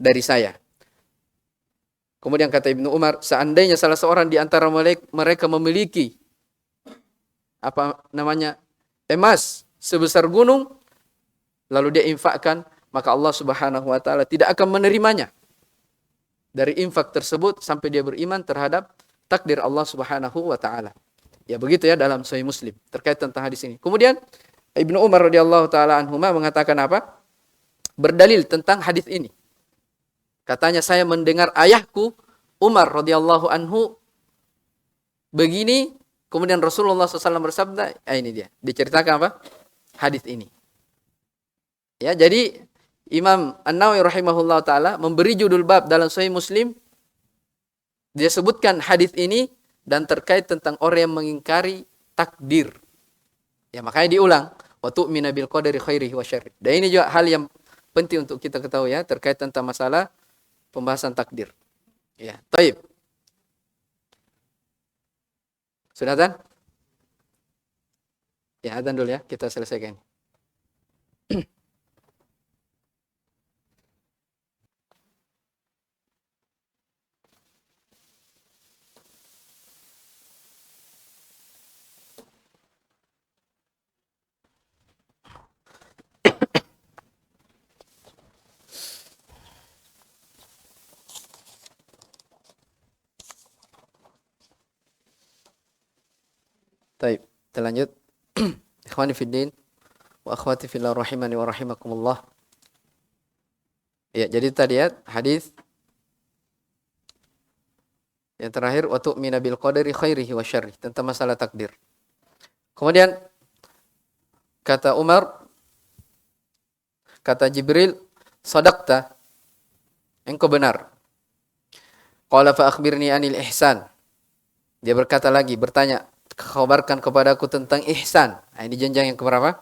dari saya. Kemudian kata Ibnu Umar, seandainya salah seorang di antara mereka memiliki apa namanya emas sebesar gunung, lalu dia infakkan, maka Allah Subhanahu wa taala tidak akan menerimanya dari infak tersebut sampai dia beriman terhadap takdir Allah Subhanahu wa taala. Ya, begitu ya dalam Sahih Muslim terkait tentang hadis ini. Kemudian Ibnu Umar radhiyallahu taala anhuma mengatakan apa? Berdalil tentang hadis ini. Katanya, saya mendengar ayahku Umar radhiyallahu anhu begini, kemudian Rasulullah SAW bersabda, ini dia, diceritakan apa? Hadis ini. Ya, jadi Imam An-Nawawi rahimahullah taala memberi judul bab dalam Sahih Muslim. Dia sebutkan hadis ini dan terkait tentang orang yang mengingkari takdir. Ya, makanya diulang, wa tu'mina bil qadari khairihi wa syarrihi. Dan ini juga hal yang penting untuk kita ketahui ya, terkait tentang masalah pembahasan takdir. Ya, taib. Sudah adzan? Ya, adzan dulu ya, kita selesaikan. Taib, kita lanjut. Ikhwani fiddin wa akhwati fillah rahimani wa rahimakumullah. Ya, jadi tadi ya hadis yang terakhir wa tu'mina bil qadari khairihi wa syarrihi, tentang masalah takdir. Kemudian kata Umar, kata Jibril, sadaqta, engkau benar. Qala fa akhbirni anil ihsan. Dia berkata lagi, bertanya, kabarkan kepadaku tentang ihsan. Nah, ini jenjang yang keberapa?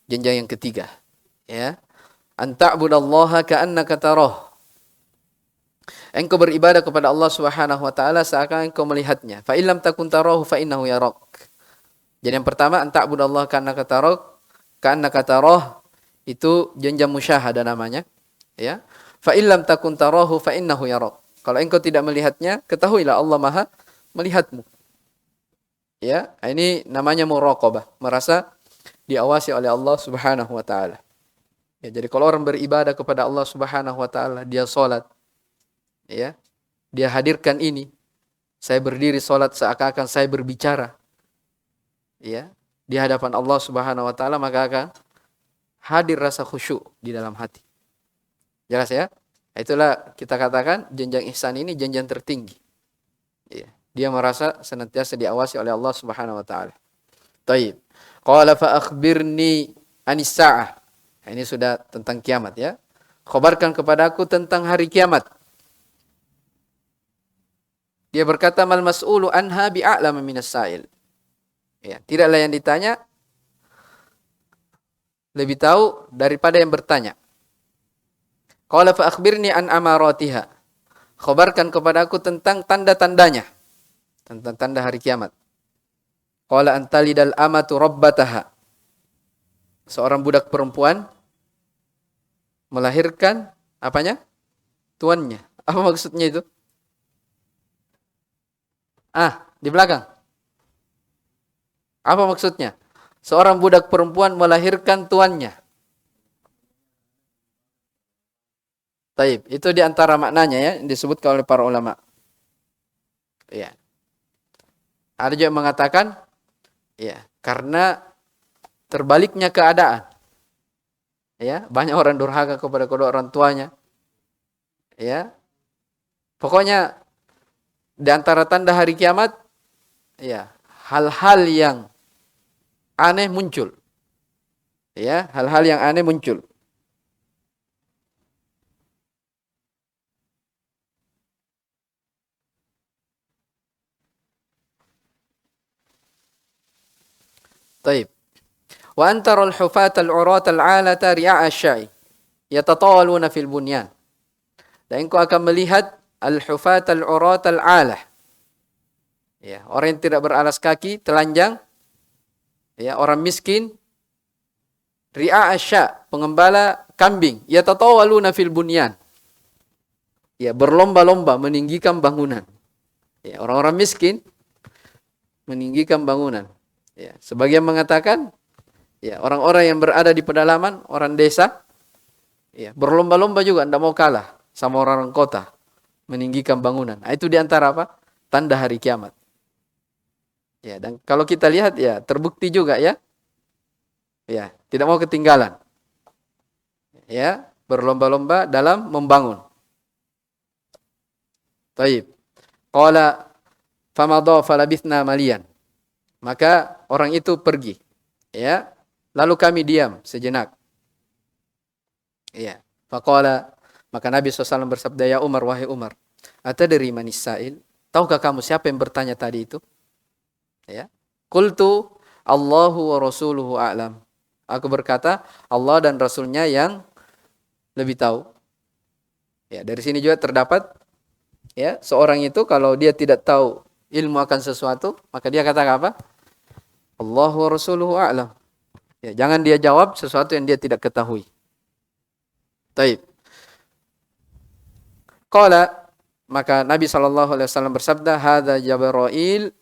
Jenjang yang ketiga. Ya. An ta'budallaha ka'annaka tarah. Engkau beribadah kepada Allah Subhanahu wa taala seakan engkau melihatnya. Fa illam takun tarahu fa innahu yarak. Jadi yang pertama, an ta'budallaha ka'annaka tarah, itu jenjang musyahadah namanya, ya. Fa illam takun tarahu fa innahu yarak. Kalau engkau tidak melihatnya, ketahuilah Allah Maha melihatmu. Ya, ini namanya muraqabah, merasa diawasi oleh Allah Subhanahu wa taala. Ya, jadi kalau orang beribadah kepada Allah Subhanahu wa taala, dia salat, ya. Dia hadirkan ini. Saya berdiri salat seakan-akan saya berbicara. Ya, di hadapan Allah Subhanahu wa taala, maka akan hadir rasa khusyuk di dalam hati. Jelas ya? Itulah kita katakan jenjang ihsan ini jenjang tertinggi. Ya. Dia merasa senantiasa diawasi oleh Allah Subhanahu wa taala. Taib. Qala fa akhbirni anis sa'ah. Ini sudah tentang kiamat ya. Khabarkan kepadaku tentang hari kiamat. Dia berkata, mal mas'ulu anha bi'a'lama minas sa'il. Ya, tidaklah yang ditanya lebih tahu daripada yang bertanya. Qala fa akhbirni an amaratiha. Khabarkan kepadaku tentang tanda-tandanya. Tentang tanda hari kiamat. Qala antalidal amatu rabbataha. Seorang budak perempuan melahirkan apanya? Tuannya. Apa maksudnya itu? Di belakang. Apa maksudnya? Seorang budak perempuan melahirkan tuannya. Taib, itu di antara maknanya ya, yang disebutkan oleh para ulama. Ya. Ada juga yang mengatakan, ya, karena terbaliknya keadaan. Ya, banyak orang durhaka kepada kedua orang tuanya. Ya. Pokoknya di antara tanda hari kiamat, ya, hal-hal yang aneh muncul. Ya, hal-hal yang aneh muncul. Taib. Wa antara al-hufat al-urat al-alata ri'a asy-sya'i yatatawaluna fil bunyan. Dan engkau akan melihat al-hufat al-urat al-alah. Ya, orang yang tidak beralas kaki, telanjang. Ya, orang miskin. Ri'a asy-sya', pengembala kambing. Yatatawaluna fil bunyan. Ya, berlomba-lomba meninggikan bangunan. Ya, orang-orang miskin meninggikan bangunan. Ya, sebagian mengatakan, ya, orang-orang yang berada di pedalaman, orang desa, ya, berlomba-lomba juga, tidak mau kalah sama orang-orang kota, meninggikan bangunan. Nah, itu diantara apa? Tanda hari kiamat. Ya, dan kalau kita lihat, ya, terbukti juga ya, ya, tidak mau ketinggalan. Ya, berlomba-lomba dalam membangun. Taib. Qala famadha falabithna maliyan. Maka orang itu pergi. Ya. Lalu kami diam sejenak. Ya. Faqala, maka Nabi SAW bersabda, ya Umar, wahai Umar, atadri manis sa'il? Tahukah kamu siapa yang bertanya tadi itu? Ya. Qultu Allahu wa rasuluhu a'lam. Aku berkata, Allah dan Rasulnya yang lebih tahu. Ya, dari sini juga terdapat ya, seorang itu kalau dia tidak tahu ilmu akan sesuatu, maka dia kata apa? Allahu wa rasuluhu a'lam. Ya, jangan dia jawab sesuatu yang dia tidak ketahui. Taib. Qala, maka Nabi SAW bersabda, hadza Jibril,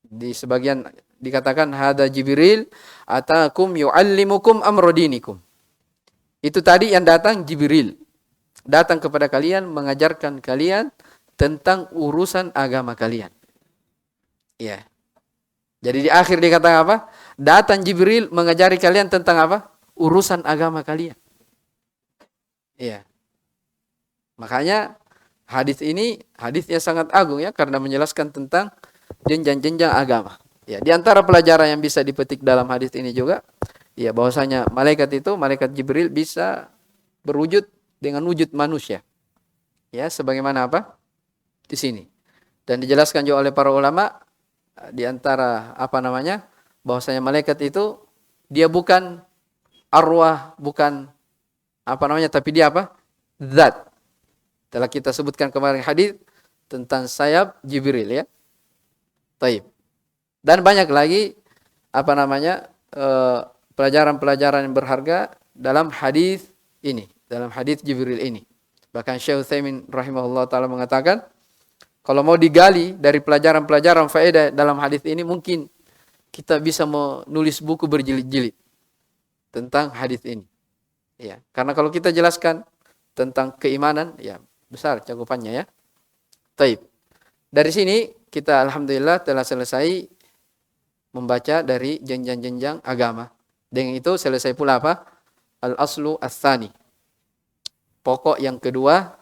di sebagian dikatakan hadza Jibril atakum yuallimukum amrodinikum. Itu tadi yang datang Jibril. Datang kepada kalian mengajarkan kalian tentang urusan agama kalian. Ya. Jadi di akhir dikatakan apa? Datang Jibril mengajari kalian tentang apa? Urusan agama kalian. Iya. Makanya hadis ini hadisnya sangat agung ya, karena menjelaskan tentang jenjang-jenjang agama. Ya, di antara pelajaran yang bisa dipetik dalam hadis ini juga, ya bahwasanya malaikat Jibril bisa berwujud dengan wujud manusia. Ya, sebagaimana apa? Di sini. Dan dijelaskan juga oleh para ulama di antara bahwasanya malaikat itu dia bukan arwah, bukan tapi dia apa? Zat. Telah kita sebutkan kemarin hadis tentang sayap Jibril ya. Taib. Dan banyak lagi pelajaran-pelajaran yang berharga dalam hadis ini, dalam hadis Jibril ini. Bahkan Syekh Utsaimin rahimahullah taala mengatakan, kalau mau digali dari pelajaran-pelajaran faedah dalam hadis ini, mungkin kita bisa menulis buku berjilid-jilid tentang hadis ini. Ya, karena kalau kita jelaskan tentang keimanan, ya besar cakupannya ya. Taib. Dari sini kita alhamdulillah telah selesai membaca dari jenjang-jenjang agama. Dengan itu selesai pula apa? Al-aslu ats-tsani. Pokok yang kedua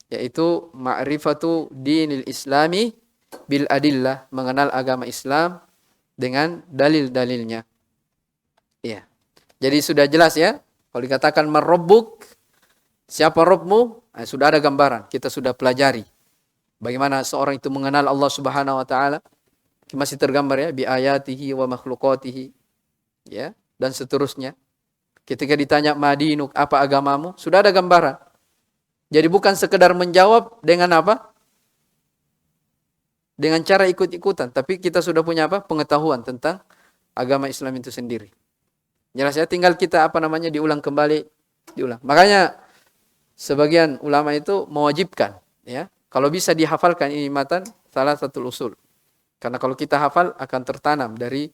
yaitu ma'rifatu dinil islami bil adillah, mengenal agama Islam dengan dalil-dalilnya. Iya. Jadi sudah jelas ya, kalau dikatakan marabbuk, siapa Rabbmu? Nah, sudah ada gambaran, kita sudah pelajari. Bagaimana seorang itu mengenal Allah Subhanahu wa taala? Masih tergambar ya, bi ayatihi wa makhluqatihi. Ya, dan seterusnya. Ketika ditanya madinuk, apa agamamu? Sudah ada gambaran. Jadi bukan sekedar menjawab dengan apa? Dengan cara ikut-ikutan, tapi kita sudah punya apa? Pengetahuan tentang agama Islam itu sendiri. Jelas ya, tinggal kita diulang kembali, diulang. Makanya sebagian ulama itu mewajibkan ya, kalau bisa dihafalkan ini matan salah satu usul. Karena kalau kita hafal akan tertanam dari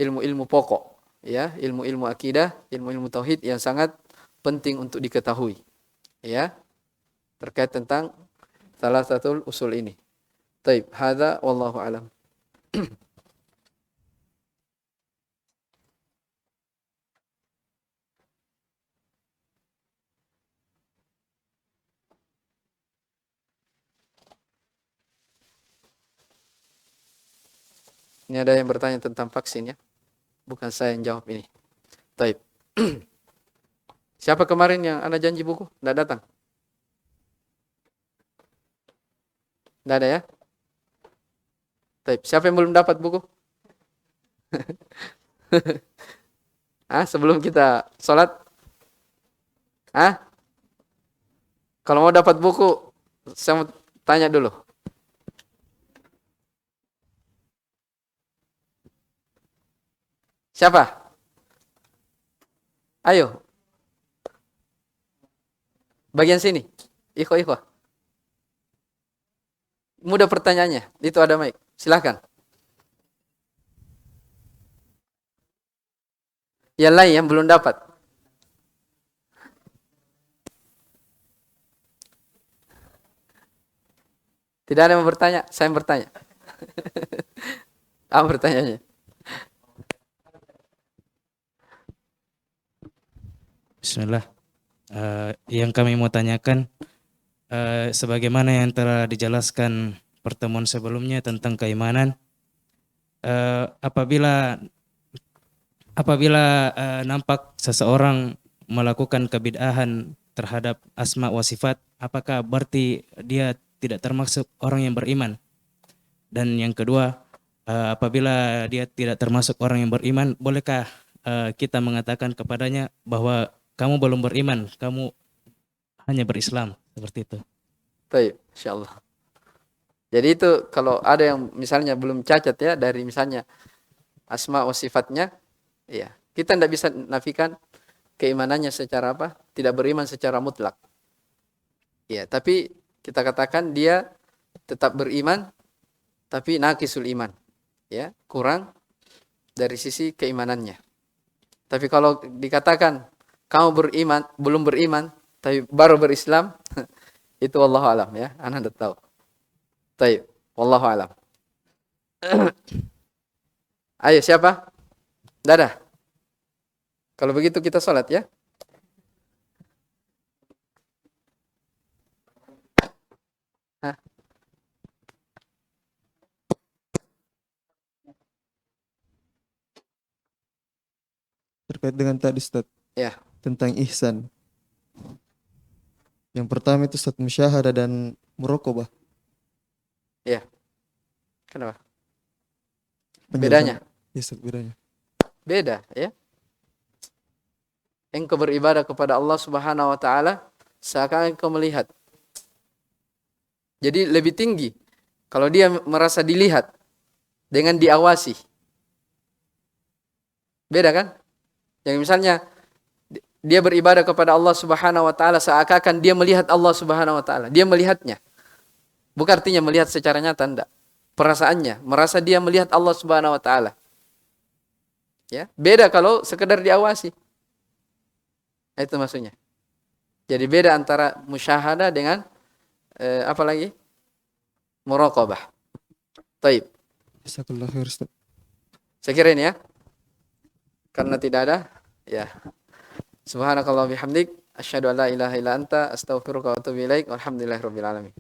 ilmu-ilmu pokok ya, ilmu-ilmu akidah, ilmu-ilmu tauhid yang sangat penting untuk diketahui. Ya. Terkait tentang salah satu usul ini. Taib, hadza wallahu alam. Ini ada yang bertanya tentang vaksin ya. Bukan saya yang jawab ini. Taib. Siapa kemarin yang Anda janji buku? Tidak datang? Tidak ada ya? Taib. Siapa yang belum dapat buku? Sebelum kita sholat? Kalau mau dapat buku, saya mau tanya dulu. Siapa? Ayo. Bagian sini. Ikhwah. Mudah pertanyaannya. Itu ada mic. Silakan. Yang lain yang belum dapat. Tidak ada yang mau bertanya. Saya yang bertanya. Apa pertanyaannya?
Bismillah. Yang kami mau tanyakan, sebagaimana yang telah dijelaskan pertemuan sebelumnya tentang keimanan, apabila nampak seseorang melakukan kebid'ahan terhadap asma wa sifat, apakah berarti dia tidak termasuk orang yang beriman. Dan yang kedua, apabila dia tidak termasuk orang yang beriman, bolehkah kita mengatakan kepadanya bahwa kamu belum beriman, kamu hanya berislam, seperti itu?
Baik, insyaallah. Jadi itu kalau ada yang misalnya belum cacat ya dari misalnya asma wa sifatnya, ya kita tidak bisa nafikan keimanannya secara apa? Tidak beriman secara mutlak. Ya, tapi kita katakan dia tetap beriman, tapi naqisul iman, ya kurang dari sisi keimanannya. Tapi kalau dikatakan kamu beriman, belum beriman, tapi baru berislam, itu wallahu alam ya, ana tidak tahu. Taib, wallahu alam. Ayo siapa? Dadah. Kalau begitu kita sholat ya. Hah?
Terkait dengan tadi Ustaz,
Ya,
tentang ihsan. Yang pertama itu Ustaz musyahadah dan muraqabah.
ya. Kenapa?
Penjelasan-
Bedanya?
Ya Ustaz, bedanya.
Beda ya. Engkau beribadah kepada Allah Subhanahu wa taala seakan engkau melihat. Jadi lebih tinggi kalau dia merasa dilihat dengan diawasi. Beda kan? Yang misalnya dia beribadah kepada Allah Subhanahu wa taala seakan dia melihat Allah Subhanahu wa taala. Dia melihatnya. Bukan artinya melihat secara nyata, enggak. Perasaannya, merasa dia melihat Allah Subhanahu wa taala. Ya, beda kalau sekedar diawasi. Itu maksudnya. Jadi beda antara musyahadah dengan apa lagi? Muraqabah. Taib.
Jazakallahu khair Ustaz.
Saya kira ini ya. Karena tidak ada, ya. Subhanakallah bihamdik, asyhadu an la ilaha illa anta, astaghfiruka wa atubu ilaik. Walhamdulillahirabbil alamin.